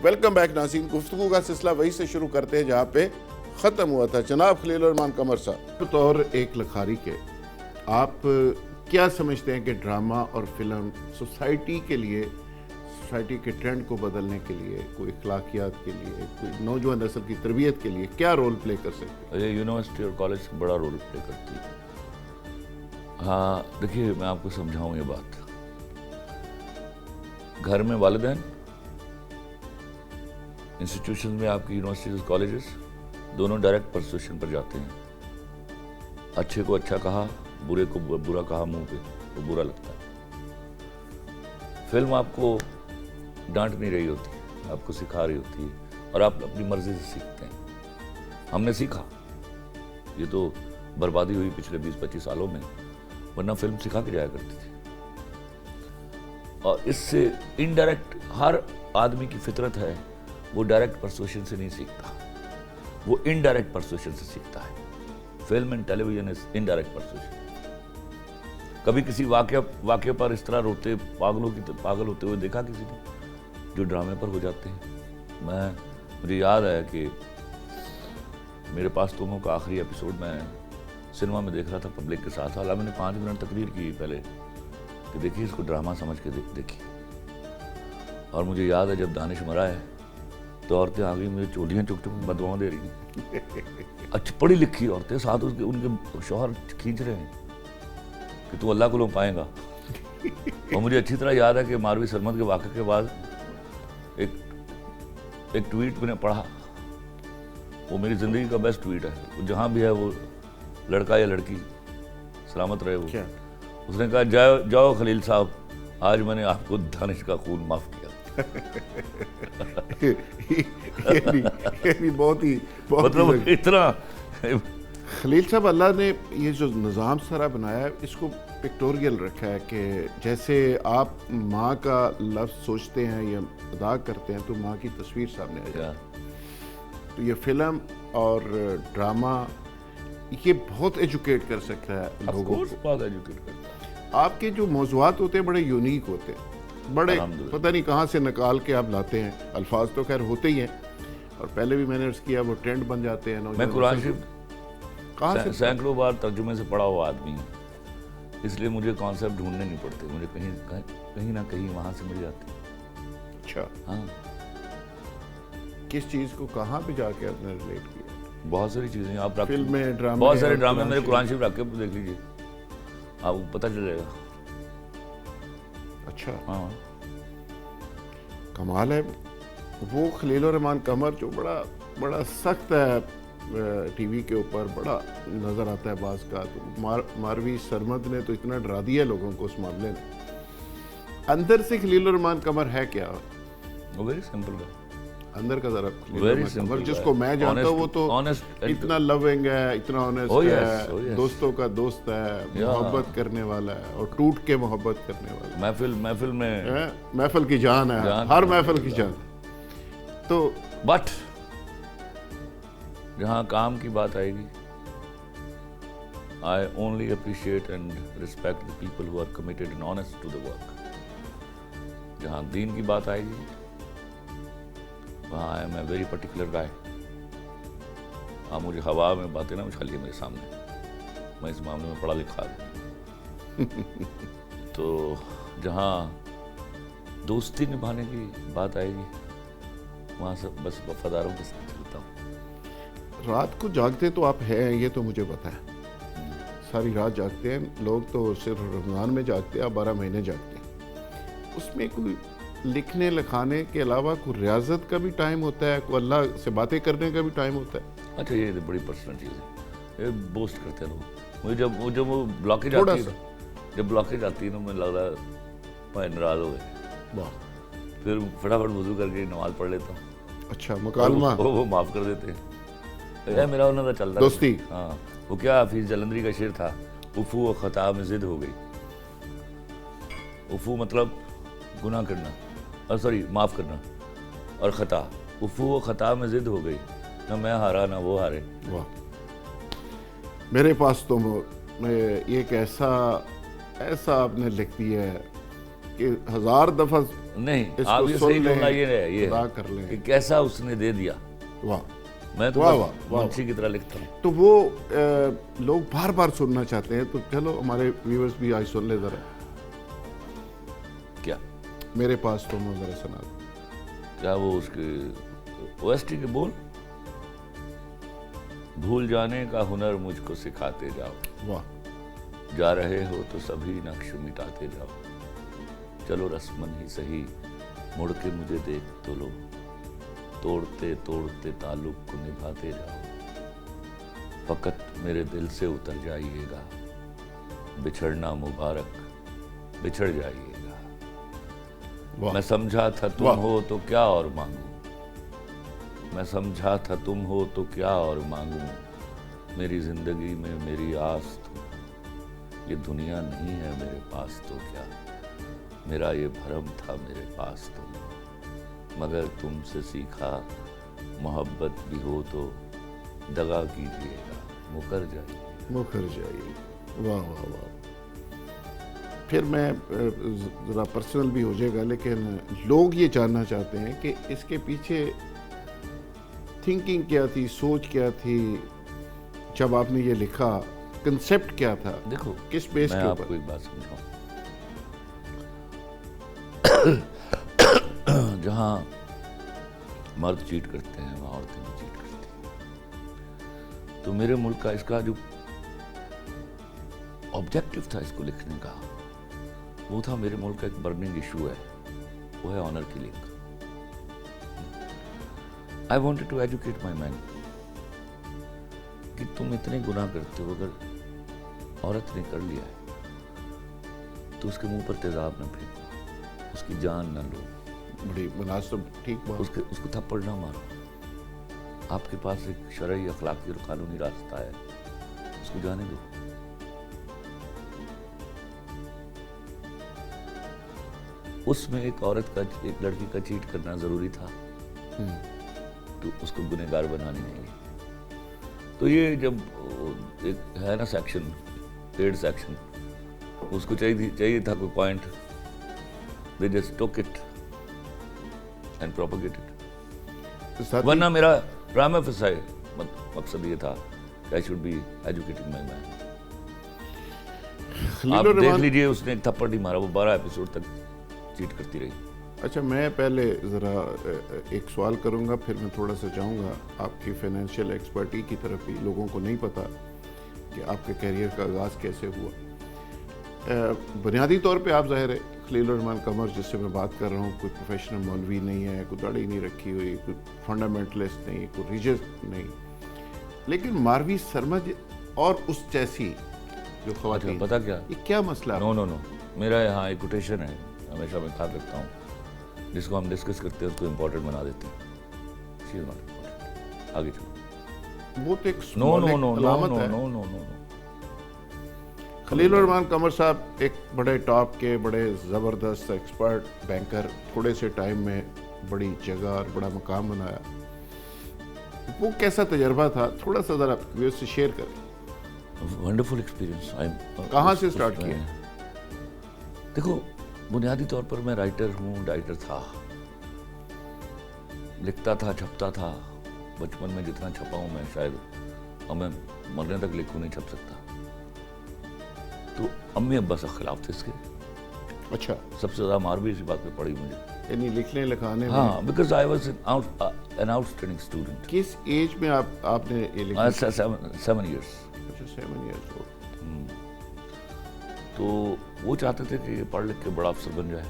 Welcome back ناظرین. گفتگو کا سلسلہ وہی سے شروع کرتے ہیں جہاں پہ ختم ہوا تھا. جناب خلیل الرحمان قمر صاحب, بطور ایک لکھاری کے آپ کیا سمجھتے ہیں کہ ڈرامہ اور فلم سوسائٹی کے لیے, سوسائٹی کے ٹرینڈ کو بدلنے کے لیے, کوئی اخلاقیات کے لیے, کوئی نوجوان نسل کی تربیت کے لیے کیا رول پلے کر سکتے ہیں؟ یونیورسٹی اور کالج بڑا رول پلے کرتی ہے. ہاں دیکھیے, میں آپ کو سمجھاؤں یہ بات. گھر میں والدین, انسٹیٹیوشن میں آپ کی یونیورسٹیز کالجز دونوں ڈائریکٹ پرسویشن پر جاتے ہیں. اچھے کو اچھا کہا, برے کو برا کہا منہ پہ تو برا لگتا ہے. فلم آپ کو ڈانٹ نہیں رہی ہوتی, آپ کو سکھا رہی ہوتی ہے اور آپ اپنی مرضی سے سیکھتے ہیں. ہم نے سیکھا, یہ تو بربادی ہوئی پچھلے 20-25 سالوں میں, ورنہ فلم سکھا کے جایا کرتی تھی. اور اس سے انڈائریکٹ ہر آدمی کی فطرت ہے, وہ ڈائریکٹ پرسویشن سے نہیں سیکھتا, وہ انڈائریکٹ پرسویشن سے سیکھتا ہے. Film and television is indirect persuasion. کبھی کسی واقعے پر اس طرح روتے پاگل ہوتے ہوئے دیکھا کسی نے, جو ڈرامے پر ہو جاتے ہیں. مجھے یاد ہے کہ میرے پاس تمہوں کا آخری ایپیسوڈ میں سنیما میں دیکھ رہا تھا پبلک کے ساتھ. حالانکہ میں نے 5 منٹ تقریر کی پہلے کہ دیکھیے اس کو ڈرامہ سمجھ کے دیکھی. اور مجھے یاد ہے جب دانش مرا ہے تو عورتیں آ گئی مجھے چولیاں چک چک بدواؤں دے رہی ہیں. اچھی پڑھی لکھی عورتیں, ساتھ ان کے شوہر کھینچ رہے ہیں کہ تو اللہ کو لو پائیں گا. اور مجھے اچھی طرح یاد ہے کہ ماروی سرمد کے واقعے کے بعد ایک ٹویٹ میں نے پڑھا, وہ میری زندگی کا بیسٹ ٹویٹ ہے. وہ جہاں بھی ہے وہ لڑکا یا لڑکی سلامت رہے. وہ اس نے کہا جاؤ خلیل صاحب, آج میں نے آپ کو دانش کا خون معاف کیا. بہت ہی مطلب اتنا. خلیل صاحب, اللہ نے یہ جو نظام سارا بنایا ہے اس کو پکٹوریل رکھا ہے کہ جیسے آپ ماں کا لفظ سوچتے ہیں یا ادا کرتے ہیں تو ماں کی تصویر سامنے آ جائے. تو یہ فلم اور ڈرامہ یہ بہت ایجوکیٹ کر سکتا ہے لوگوں کو. بہت ایجوکیٹ کرتا ہے. آپ کے جو موضوعات ہوتے ہیں بڑے یونیک ہوتے ہیں, بڑے پتہ نہیں کہاں سے نکال کے آپ لاتے ہیں. الفاظ تو خیر ہوتے ہی ہیں, اور پہلے بھی میں نے عرض کیا وہ ٹرینڈ بن جاتے ہیں. میں قرآن شریف سینکڑوں بار ترجمے سے پڑھا ہوا آدمی ہوں, اس لیے مجھے کانسیپٹ ڈھونڈنے نہیں پڑتے, مجھے کہیں نہ کہیں وہاں سے مل جاتے. اچھا, ہاں. کس چیز کو کہاں پہ جا کے آپ نے ریلیٹ کیا؟ بہت ساری چیزیں آپ رکھ, فلم میں, ڈرامے, بہت سارے ڈرامے میرے قرآن شریف رکھ کے دیکھ لیجیے, آپ کو پتہ چلے گا. اچھا, ہاں کمال ہے. وہ خلیل الرحمان قمر جو بڑا سخت ہے ٹی وی کے اوپر, بڑا نظر آتا ہے بعض کا. تو ماروی سرمد نے تو اتنا ڈرا دیا لوگوں کو اس معاملے میں. اندر سے خلیل الرحمان قمر ہے کیا؟ وہ ویری سمپل ہے. اندر کا ذرا خلیل الرحمان قمر جس کو میں جانتا ہوں وہ تو اتنا لونگ ہے, اتنا آنیسٹ ہے, دوستوں کا دوست ہے, محبت کرنے والا ہے اور ٹوٹ کے محبت کرنے والا ہے. محفل میں محفل کی جان ہے, ہر محفل کی جان. تو بٹ جہاں کام کی بات آئے گی, I only appreciate and respect the people who are committed and honest to the work. جہاں دین کی بات آئے گی وہاں I am a very particular guy. آپ مجھے ہوا میں باتیں نہ اچھالیے میرے سامنے, میں اس معاملے میں پڑھا لکھا ہوں. تو جہاں دوستی نبھانے کی بات آئے گی وہاں سے بس وفاداروں کے ساتھ چلتا ہوں. رات کو جاگتے تو آپ ہیں, یہ تو مجھے پتا ہے, ساری رات جاگتے ہیں لوگ. تو صرف رمضان میں جاگتے ہیں, 12 مہینے جاگتے ہیں. اس میں کوئی لکھنے لکھانے کے علاوہ کوئی ریاضت کا بھی ٹائم ہوتا ہے, کوئی اللہ سے باتیں کرنے کا بھی ٹائم ہوتا ہے؟ اچھا, یہ بڑی پرسنل چیز ہے, یہ بوسٹ کرتے ہیں لوگ. مجھے جب وہ بلاکیج آتی ہے, جب بلاکیج آتی ہے نا, مجھے لگ رہا ہے میں ناراض ہو گئے. پھر فٹافٹ وضو کر کے نماز پڑھ لیتا ہوں. اچھا, مکالمہ وہ معاف کر دیتے ہیں. میرا انہوں نے چلتا دوستی. ہاں, وہ کیا حفیظ جلندری کا شعر تھا, افو و خطا میں ضد ہو گئی. افو مطلب گناہ کرنا, سوری معاف کرنا, اور خطا, افو و خطا میں ضد ہو گئی, نہ میں ہارا نہ وہ ہارے. واہ, میرے پاس تو ایک ایسا آپ نے لکھ دیا ہے کہ 1000 دفعہ نہیں اس آپ کو یہ سن صحیح لیں، جملہ یہ ہے یہ ادا کر لیں. کہ کیسا اس نے دے دیا. واہ. میں تو واہ بس واہ واہ. منشی کی طرح لکھتا ہوں. تو وہ لوگ بار بار سننا چاہتے ہیں, تو چلو ہمارے ویورز بھی آج سن لے ذرا. کیا میرے پاس تم ہو, ذرا سنا دو. کیا وہ اس کے او ایس ٹی کے بول, بھول جانے کا ہنر مجھ کو سکھاتے جاؤ, واہ. جا رہے ہو تو سبھی نقش مٹاتے جاؤ, چلو رسمن ہی سہی مڑ کے مجھے دیکھ تو لو, توڑتے توڑتے تعلق کو نبھاتے جاؤ, فقط میرے دل سے اتر جائیے گا, بچھڑنا مبارک بچھڑ جائیے گا. واہ. میں سمجھا تھا واہ. تم ہو تو کیا اور مانگوں, میں سمجھا تھا تم ہو تو کیا اور مانگوں, میری زندگی میں میری آس تم, یہ دنیا نہیں ہے میرے پاس تو کیا, میرا یہ بھرم تھا میرے پاس تم, مگر تم سے سیکھا محبت بھی ہو تو دغا کیجیے گا, مکر جائیے. مکر جائیے. واہ واہ واہ. پھر میں ذرا پرسنل بھی ہو جائے گا, لیکن لوگ یہ جاننا چاہتے ہیں کہ اس کے پیچھے تھنکنگ کیا تھی, سوچ کیا تھی جب آپ نے یہ لکھا, کنسیپٹ کیا تھا, دیکھو کس بیس میں کے آپ اوپر؟ کو ایک بات سمجھاؤں, جہاں مرد چیٹ کرتے ہیں وہاں عورتیں بھی چیٹ کرتی ہیں. تو میرے ملک کا اس کا جو آبجیکٹو تھا اس کو لکھنے کا, وہ تھا میرے ملک کا ایک برننگ ایشو ہے, وہ ہے honour killing. I wanted to educate my men کہ تم اتنے گناہ کرتے ہو, اگر عورت نے کر لیا ہے تو اس کے منہ پر تیزاب نہ پھینکو, اس کی جان نہ لو, بڑی مناسب ٹھیک بات. اس کو تھپڑ نہ مارو. آپ کے پاس ایک شرعی اخلاقی اور قانونی راستہ ہے, اس کو جانے دو. اس میں ایک عورت کا, ایک لڑکی کا چیٹ کرنا ضروری تھا تو اس کو گنہگار بنانے نہیں. تو یہ جب ایک ہے نا سیکشن, پیڈ سیکشن, اس کو چاہیے تھا کوئی point, they just took it and propagated. ورنہ میرا پرائمر فسائی مقصد یہ تھا کہ I should be educating my man. آپ دیکھ لیجئے اس نے ایک تھپڑ نہیں مارا, وہ 12 ایپیسوڈ تک چیٹ کرتی رہی. اچھا, میں پہلے ذرا ایک سوال کروں گا, پھر میں تھوڑا سا چاہوں گا آپ کی فائنینشیل ایکسپرٹی کی طرف بھی. لوگوں کو نہیں پتا کہ آپ کے کیریئر کا آغاز کیسے ہوا. بنیادی طور پہ آپ ظاہر ہے خلیل الرحمان قمر جس سے میں بات کر رہا ہوں, کوئی پروفیشنل مولوی نہیں ہے, کوئی داڑھی نہیں رکھی ہوئی, کوئی فنڈامنٹلسٹ نہیں, کوئی ریلیجس نہیں, لیکن ماروی سرمد اور اس جیسی جو خواتین, پتا کیا یہ کیا مسئلہ ہے؟ نو میرا یہاں ایک کوٹیشن ہے, ہمیشہ میں کہا کرتا ہوں, جس کو ہم ڈسکس کرتے ہیں اس کو امپورٹنٹ بنا دیتے ہیں. شی از ناٹ امپورٹنٹ. آگے چلو. وہ تو ایک نو علامت ہے. خلیل الرحمان قمر صاحب ایک بڑے ٹاپ کے, بڑے زبردست ایکسپرٹ بینکر, تھوڑے سے ٹائم میں بڑی جگہ اور بڑا مقام بنایا. وہ کیسا تجربہ تھا, تھوڑا سا ذرا ویوز سے شیئر کریں. Wonderful experience. کہاں سے اسٹارٹ کیا؟ دیکھو, بنیادی طور پر میں رائٹر ہوں, رائٹر تھا, لکھتا تھا, چھپتا تھا. بچپن میں جتنا چھپا ہوں میں شاید اب میں مرنے تک لکھوں نہیں چھپ سکتا. تو امی ابا سے خلاف تھے اس کے. اچھا, سب سے زیادہ مار بھی اسی بات پہ پڑی مجھے. یعنی لکھنے لکھانے میں. ہاں, because I was an out standing student. کس ایج میں آپ نے یہ لکھا؟ 7 ایئرس. اچھا, 7 ایئرس ہو. تو وہ چاہتے تھے کہ یہ پڑھ لکھ کے بڑا افسر بن جائے.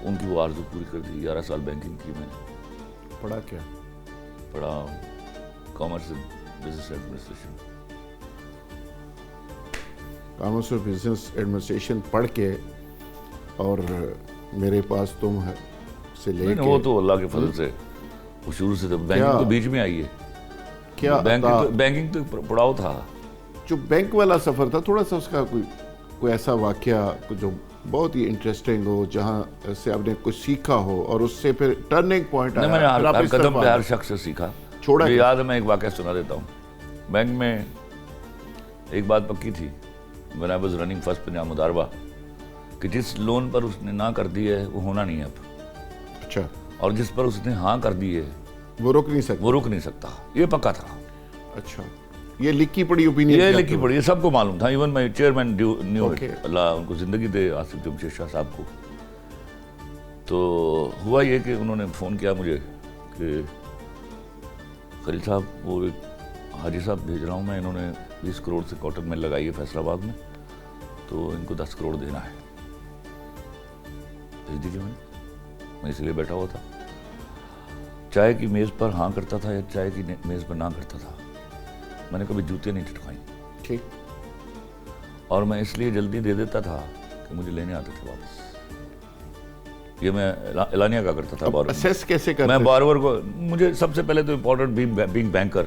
ان کی وہ آرزو پوری کر دی. 11 سال بینکنگ کی میں نے. پڑھا کیا؟ پڑھا کامرس بزنس ایڈمنسٹریشن. کامرس اور بزنس ایڈمنسٹریشن پڑھ کے اور میرے پاس تم ہے سے لے کے. وہ تو اللہ کے فضل سے وہ شروع سے بینکنگ تو بیچ میں آئی ہے. کیا بینکنگ تو پڑھاؤ تھا. جو بینک والا سفر تھا, تھوڑا سا اس کا کوئی ایسا واقعہ جو بہت ہی انٹرسٹنگ ہو, جہاں سے آپ نے کچھ سیکھا ہو اور اس سے پھر ٹرننگ پوائنٹ آیا. میں نے ہر قدم پہ ہر شخص سے سیکھا. چھوڑا مجھے یاد ہے, میں ایک واقعہ سنا دیتا ہوں. بینک میں ایک بات پکی تھی, when I was running first Punjab مداربہ, کہ جس لون پر اس نے نہ کر دی ہے وہ ہونا نہیں ہے اب, اچھا, اور جس پر اس نے ہاں کر دی ہے وہ روک نہیں سکتے, وہ رک نہیں سکتا. یہ پکا تھا. اچھا, یہ لکھی پڑی اوپینین, یہ لکھی پڑی, یہ سب کو معلوم تھا. Even my chairman new it, Okay. اللہ ان کو زندگی دے, آصف جمشید شاہ صاحب کو. تو ہوا یہ کہ انہوں نے فون کیا مجھے کہ خلیل صاحب وہ حاجی صاحب بھیج رہا ہوں میں, انہوں نے 20 کروڑ سے کاٹن مل لگائی ہے فیصل آباد میں, تو ان کو 10 کروڑ دینا ہے, بھیج دیجیے. میں اس لیے بیٹھا ہوا تھا. چائے کی میز پر ہاں کرتا تھا یا چائے کی میز پر نہ کرتا تھا. میں نے کبھی جوتے نہیں چٹکائیں, ٹھیک, اور میں اس لیے جلدی دے دیتا تھا کہ مجھے لینے آتے تھے واپس. یہ میں اعلانیہ کا کرتا تھا. اسیس کیسے کرتے میں بارور کو, مجھے سب سے پہلے تو امپورٹنٹ بینگ بینکر,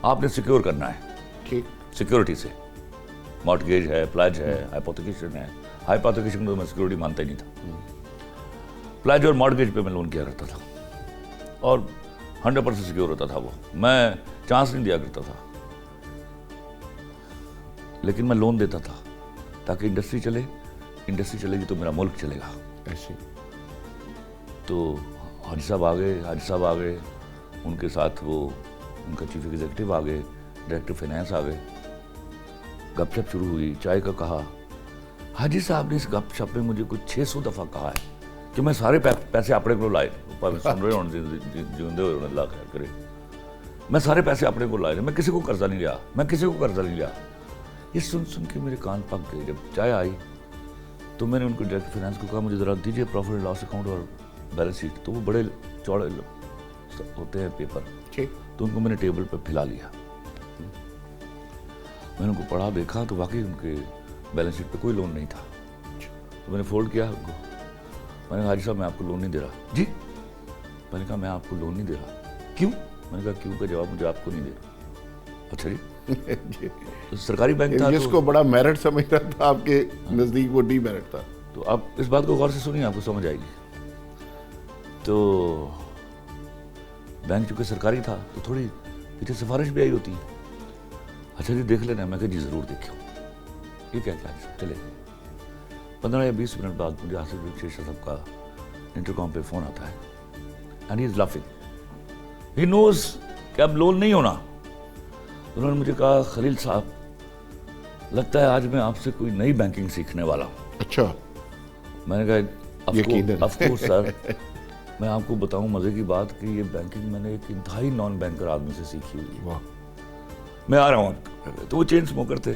آپ نے سیکیور کرنا ہے, ٹھیک, سیکیورٹی سے. مارٹگیج ہے, پلیج ہے, ہائپوتھیکیشن ہے. ہائپوتھیکیشن کو میں سیکیورٹی مانتا ہی نہیں تھا. پلیج اور مارٹگیج پہ میں لون کیا کرتا تھا, اور 100% سیکیور ہوتا تھا وہ, میں چانس نہیں دیا کرتا تھا. لیکن میں لون دیتا تھا تاکہ انڈسٹری چلے, انڈسٹری چلے گی تو میرا ملک چلے گا. ایسے, تو حاجی صاحب آ گئے, ان کے ساتھ وہ ان کا چیف ایگزیکٹو آ گئے, ڈائریکٹر فائنانس آ گئے. گپ شپ شروع ہوئی, چائے کا کہا. حاجی صاحب نے اس گپ شپ میں مجھے کچھ 600 دفعہ کہا ہے کہ میں سارے پیسے اپنے کو لائے, سن رہے ہوں جیندے ہوئے اللہ خیر کرے, میں سارے پیسے اپنے کو لائے, میں کسی کو قرضہ نہیں لیا, میں کسی کو قرضہ نہیں لیا. یہ سن کے میرے کان پک گئے. جب چائے آئی تو میں نے ان کو ڈائریکٹر فائنانس کو کہا مجھے ذرا دیجیے پروفٹ اینڈ لاس اکاؤنٹ اور بیلنس شیٹ. تو وہ بڑے چوڑے ہوتے ہیں پیپر, ٹھیک, تو ان کو میں نے ٹیبل پہ پھیلا لیا. میں نے ان کو پڑھا, دیکھا تو واقعی ان کے بیلنس شیٹ پہ کوئی لون نہیں تھا. تو میں نے فولڈ کیا ان کو, میں نے کہا حاجی صاحب میں آپ کو لون نہیں دے رہا. جی, میں نے کہا میں آپ کو لون نہیں دے رہا. کیوں؟ میں نے کہا کیوں کا جواب مجھے آپ کو نہیں دے رہا. اچھا جی, تو سرکاری بینک تھا, جس کو بڑا میرٹ سمجھ رہا تھا آپ کے نزدیک وہ ڈی میرٹ تھا. تو آپ اس بات کو غور سے سنیے, آپ کو سمجھ آئے گی. تو بینک چونکہ سرکاری تھا تو تھوڑی پیچھے سفارش بھی آئی ہوتی ہے. اچھا جی دیکھ لینا. میں کہا جی ضرور دیکھو. یہ کیا چلے. 15 یا 20 منٹ بعد مجھے آصف جمشید شاہ صاحب کا انٹرکام پہ فون آتا ہے, اینڈ ہی از لافنگ, ہی نوز کہ اب لون نہیں ہونا. انہوں نے مجھے کہا خلیل صاحب لگتا ہے آج میں آپ سے کوئی نئی بینکنگ سیکھنے والا ہوں. اچھا, میں نے کہا آف کورس سر, میں آپ کو بتاؤں مزے کی بات کہ یہ بینکنگ میں نے ایک انتہائی نان بینکر آدمی سے سیکھی ہوئی ہے. میں آ رہا ہوں. تو وہ چین اسموکر تھے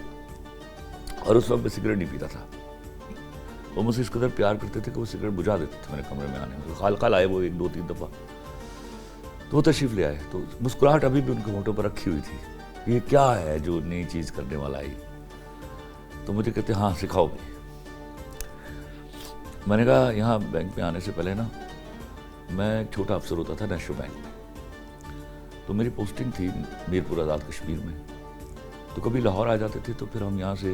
اور اس وقت میں سگریٹ نہیں پیتا تھا. وہ مجھ سے اس قدر پیار کرتے تھے کہ وہ سگریٹ بجھا دیتے تھے میرے کمرے میں آنے میں. خال آئے وہ 1-2-3 دفعہ, تو وہ تشریف لے آئے. تو مسکراہٹ ابھی بھی ان کے ہونٹوں پر رکھی ہوئی تھی, یہ کیا ہے جو نئی چیز کرنے والا ہے. تو مجھے کہتے ہاں سکھاؤ بھی. میں نے کہا یہاں بینک میں آنے سے پہلے نا میں ایک چھوٹا افسر ہوتا تھا نیشنل بینک میں. تو میری پوسٹنگ تھی میرپور آزاد کشمیر میں. تو کبھی لاہور آ جاتے تھے تو پھر ہم یہاں سے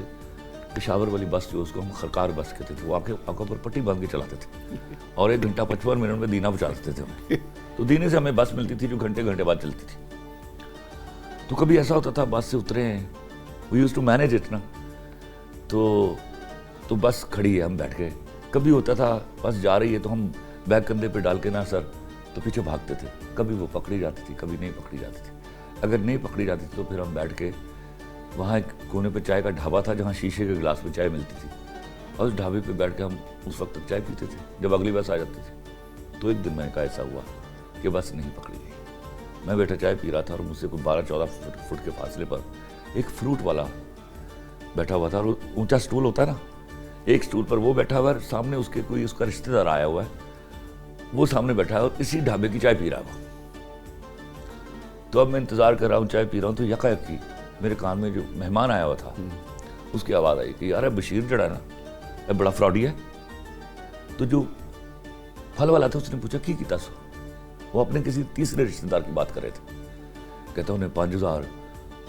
پشاور والی بس جو اس کو ہم خرکار بس کہتے تھے, وہ آنکھوں پر پٹی باندھ کے چلاتے تھے اور 1 گھنٹہ 55 منٹ میں دینا پہنچا دیتے تھے ہمیں. تو دینے سے ہمیں بس ملتی تھی جو گھنٹے بعد چلتی تھی. تو کبھی ایسا ہوتا تھا بس سے اترے ہیں, we use to manage it نا, تو بس کھڑی ہے ہم بیٹھ کے. کبھی ہوتا تھا بس جا رہی ہے تو ہم بیگ کندھے پہ ڈال کے نا سر تو پیچھے بھاگتے تھے. کبھی وہ پکڑی جاتی تھی, کبھی نہیں پکڑی جاتی تھی. اگر نہیں پکڑی جاتی تھی تو پھر ہم بیٹھ کے وہاں ایک کونے پہ چائے کا ڈھابا تھا جہاں شیشے کے گلاس میں چائے ملتی تھی, اور اس ڈھابے پہ بیٹھ کے ہم اس وقت تک چائے پیتے تھے جب اگلی بس آ جاتی تھی. تو ایک دن میں کا ایسا ہوا کہ بس نہیں پکڑی گئی. میں بیٹھا چائے پی رہا تھا اور مجھ سے کوئی 12-14 فٹ کے فاصلے پر ایک فروٹ والا بیٹھا ہوا تھا, اور اونچا سٹول ہوتا ہے نا, ایک سٹول پر وہ بیٹھا ہوا ہے, سامنے اس کے کوئی اس کا رشتہ دار آیا ہوا ہے, وہ سامنے بیٹھا ہے اور اسی ڈھابے کی چائے پی رہا ہوا. تو اب میں انتظار کر رہا ہوں, چائے پی رہا ہوں, تو یکایک کی میرے کان میں جو مہمان آیا ہوا تھا اس کی آواز آئی کہ یار بشیر جڑا ہے نا یہ بڑا فراڈی ہے. تو جو پھل والا تھا اس نے پوچھا کی کیتا سو. وہ اپنے کسی تیسرے رشتہ دار کی بات کر رہے تھے. کہتا انہیں 5000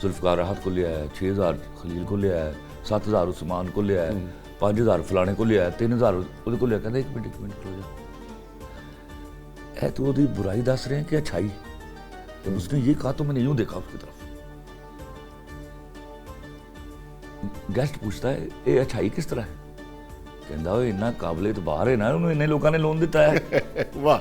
ذوالفقار راحت کو لیا ہے, 6000 خلیل کو لیا ہے, 7000 عثمان کو لیا ہے, 5000 فلانے کو لیا ہے, 3000 اس کو لیا. کہتا ایک منٹ کھلو جا, اے تو وہ برائی دس رہے ہیں کہ اچھائی. جب اس نے یہ کہا تو میں نے یوں دیکھا اس کی طرف. گیسٹ پوچھتا ہے اے اچھائی کس طرح ہے؟ ਕਹਿੰਦਾ ਓਏ ਇੰਨਾ ਕਾਬਲੇ ਤੇ ਬਾਹਰ ਹੈ ਨਾ, ਉਹਨੂੰ ਇੰਨੇ ਲੋਕਾਂ ਨੇ ਲੋਨ ਦਿੱਤਾ ਹੈ। ਵਾਹ